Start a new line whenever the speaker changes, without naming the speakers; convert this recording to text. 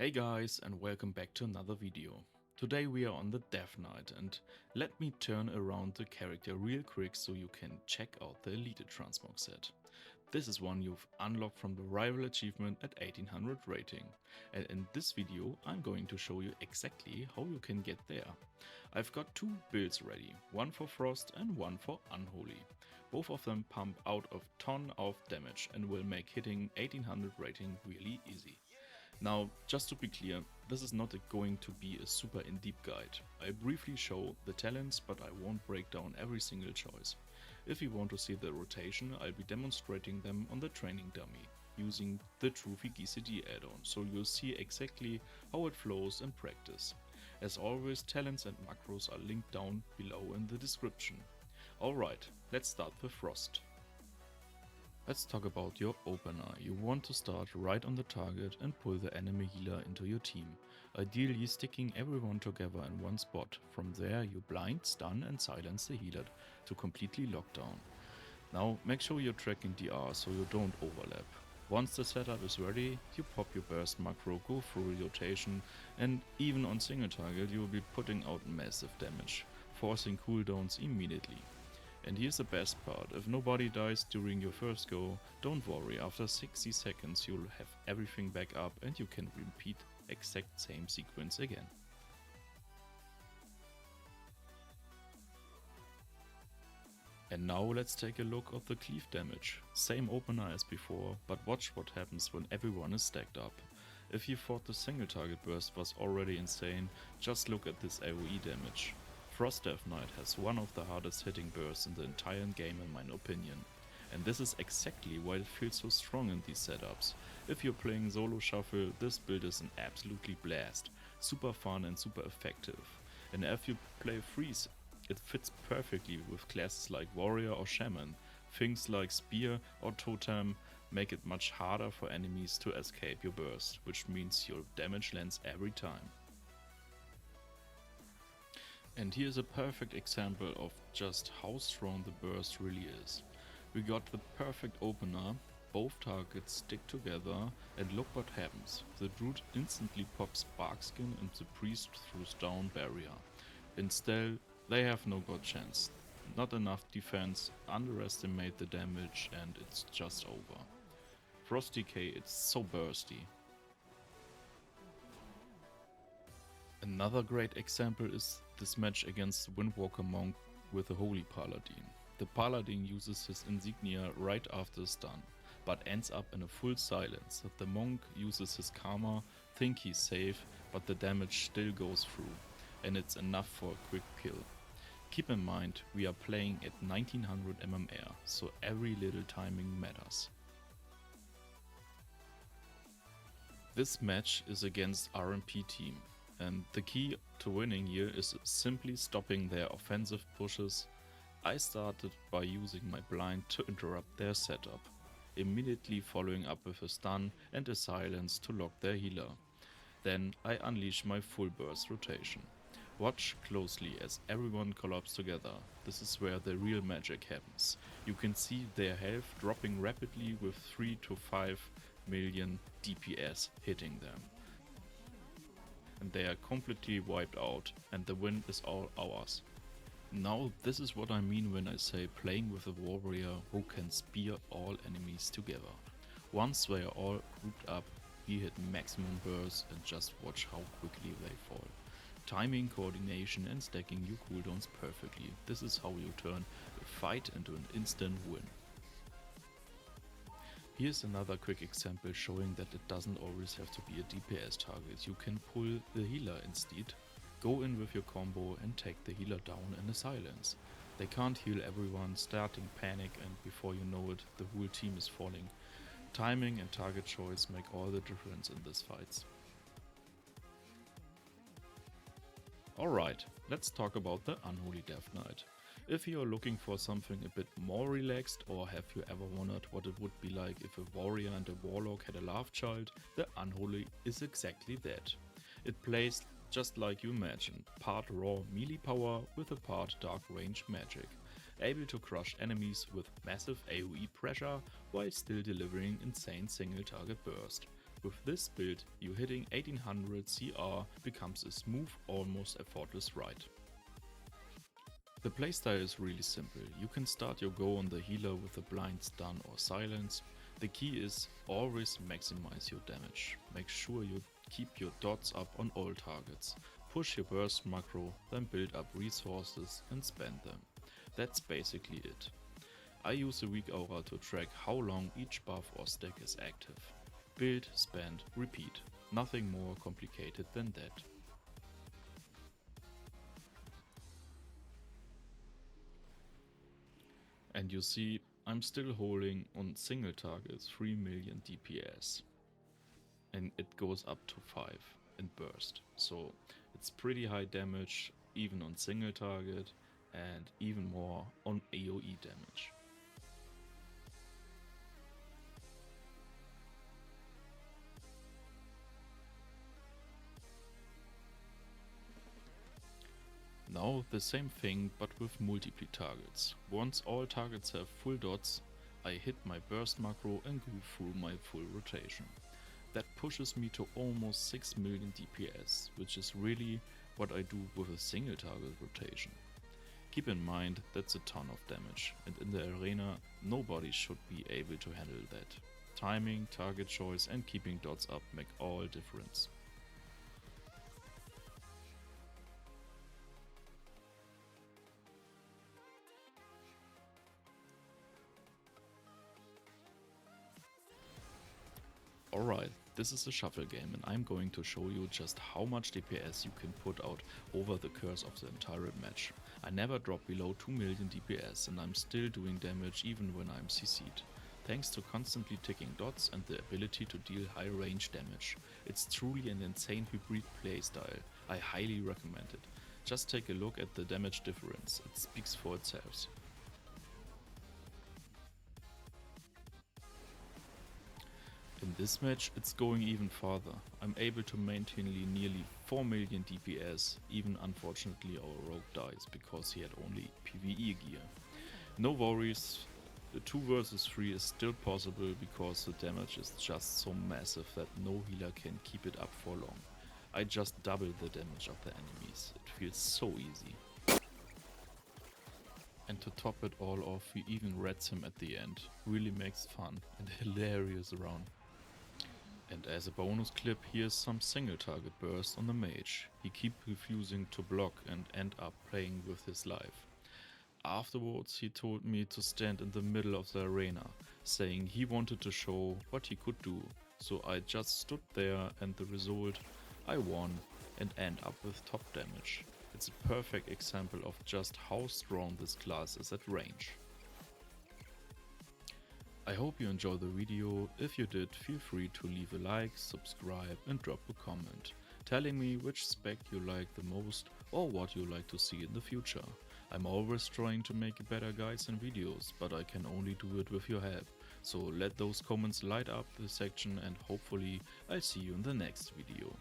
Hey guys, and welcome back to another video. Today we are on the DeathKnight, and let me turn around the character real quick so you can check out the Elite Transmog set. This is one you've unlocked from the rival achievement at 1800 rating, and in this video I'm going to show you exactly how you can get there. I've got two builds ready, one for Frost and one for Unholy. Both of them pump out a ton of damage and will make hitting 1800 rating really easy. Now, just to be clear, this is not going to be a super in-deep guide. I briefly show the talents, but I won't break down every single choice. If you want to see the rotation, I'll be demonstrating them on the training dummy, using the Trophy GCD add-on, so you'll see exactly how it flows in practice. As always, talents and macros are linked down below in the description. Alright, let's start with Frost. Let's talk about your opener. You want to start right on the target and pull the enemy healer into your team, ideally sticking everyone together in one spot. From there you blind, stun and silence the healer to completely lock down. Now make sure you're tracking DR so you don't overlap. Once the setup is ready, you pop your burst macro, go through rotation, and even on single target you will be putting out massive damage, forcing cooldowns immediately. And here's the best part, if nobody dies during your first go, don't worry, after 60 seconds you'll have everything back up and you can repeat exact same sequence again. And now let's take a look at the cleave damage. Same opener as before, but watch what happens when everyone is stacked up. If you thought the single target burst was already insane, just look at this AoE damage. Frost DeathKnight has one of the hardest hitting bursts in the entire game in my opinion. And this is exactly why it feels so strong in these setups. If you're playing solo shuffle, this build is an absolutely blast, super fun and super effective. And if you play freeze, it fits perfectly with classes like warrior or shaman. Things like spear or totem make it much harder for enemies to escape your burst, which means your damage lands every time. And here's a perfect example of just how strong the burst really is. We got the perfect opener, both targets stick together, and look what happens. The druid instantly pops Barkskin and the priest throws down barrier. Instead, they have no god chance. Not enough defense, underestimate the damage and it's just over. Frost DK, it's so bursty. Another great example is this match against the Windwalker monk with the Holy Paladin. The Paladin uses his insignia right after the stun, but ends up in a full silence. The monk uses his karma, think he's safe, but the damage still goes through, and it's enough for a quick kill. Keep in mind, we are playing at 1900 MMR, so every little timing matters. This match is against RMP team. And the key to winning here is simply stopping their offensive pushes. I started by using my blind to interrupt their setup, immediately following up with a stun and a silence to lock their healer. Then I unleash my full burst rotation. Watch closely as everyone collapses together. This is where the real magic happens. You can see their health dropping rapidly with 3 to 5 million DPS hitting them. And they are completely wiped out and the win is all ours. Now this is what I mean when I say playing with a warrior who can spear all enemies together. Once they are all grouped up, we hit maximum burst and just watch how quickly they fall. Timing, coordination and stacking your cooldowns perfectly. This is how you turn a fight into an instant win. Here's another quick example showing that it doesn't always have to be a DPS target. You can pull the healer instead. Go in with your combo and take the healer down in a silence. They can't heal everyone, starting panic, and before you know it, the whole team is falling. Timing and target choice make all the difference in these fights. Alright, let's talk about the Unholy DeathKnight. If you are looking for something a bit more relaxed, or have you ever wondered what it would be like if a warrior and a warlock had a love child, the Unholy is exactly that. It plays just like you imagine, part raw melee power with a part dark range magic, able to crush enemies with massive AoE pressure while still delivering insane single target burst. With this build, you hitting 1800 CR becomes a smooth, almost effortless ride. The playstyle is really simple. You can start your go on the healer with a blind stun or silence. The key is always maximize your damage. Make sure you keep your dots up on all targets. Push your burst macro, then build up resources and spend them. That's basically it. I use a weak aura to track how long each buff or stack is active. Build, spend, repeat. Nothing more complicated than that. And you see, I'm still holding on single target 3 million DPS. And it goes up to 5 in burst. So it's pretty high damage even on single target and even more on AoE damage. Now the same thing but with multiple targets. Once all targets have full dots, I hit my burst macro and go through my full rotation. That pushes me to almost 6 million DPS, which is really what I do with a single target rotation. Keep in mind that's a ton of damage, and in the arena nobody should be able to handle that. Timing, target choice and keeping dots up make all difference. Alright, this is a shuffle game and I'm going to show you just how much DPS you can put out over the course of the entire match. I never drop below 2 million DPS and I'm still doing damage even when I'm CC'd. Thanks to constantly ticking dots and the ability to deal high range damage. It's truly an insane hybrid playstyle. I highly recommend it. Just take a look at the damage difference, it speaks for itself. In this match it's going even farther. I'm able to maintain nearly 4 million DPS, even unfortunately our rogue dies because he had only PvE gear. No worries, the 2 vs 3 is still possible because the damage is just so massive that no healer can keep it up for long. I just double the damage of the enemies, it feels so easy. And to top it all off, we even reds him at the end. Really makes fun and hilarious around. And as a bonus clip, here's some single target burst on the mage. He keeps refusing to block and end up playing with his life. Afterwards he told me to stand in the middle of the arena, saying he wanted to show what he could do. So I just stood there and the result, I won and end up with top damage. It's a perfect example of just how strong this class is at range. I hope you enjoyed the video. If you did, feel free to leave a like, subscribe and drop a comment, telling me which spec you like the most or what you like to see in the future. I'm always trying to make better guides and videos, but I can only do it with your help. So let those comments light up the section and hopefully I'll see you in the next video.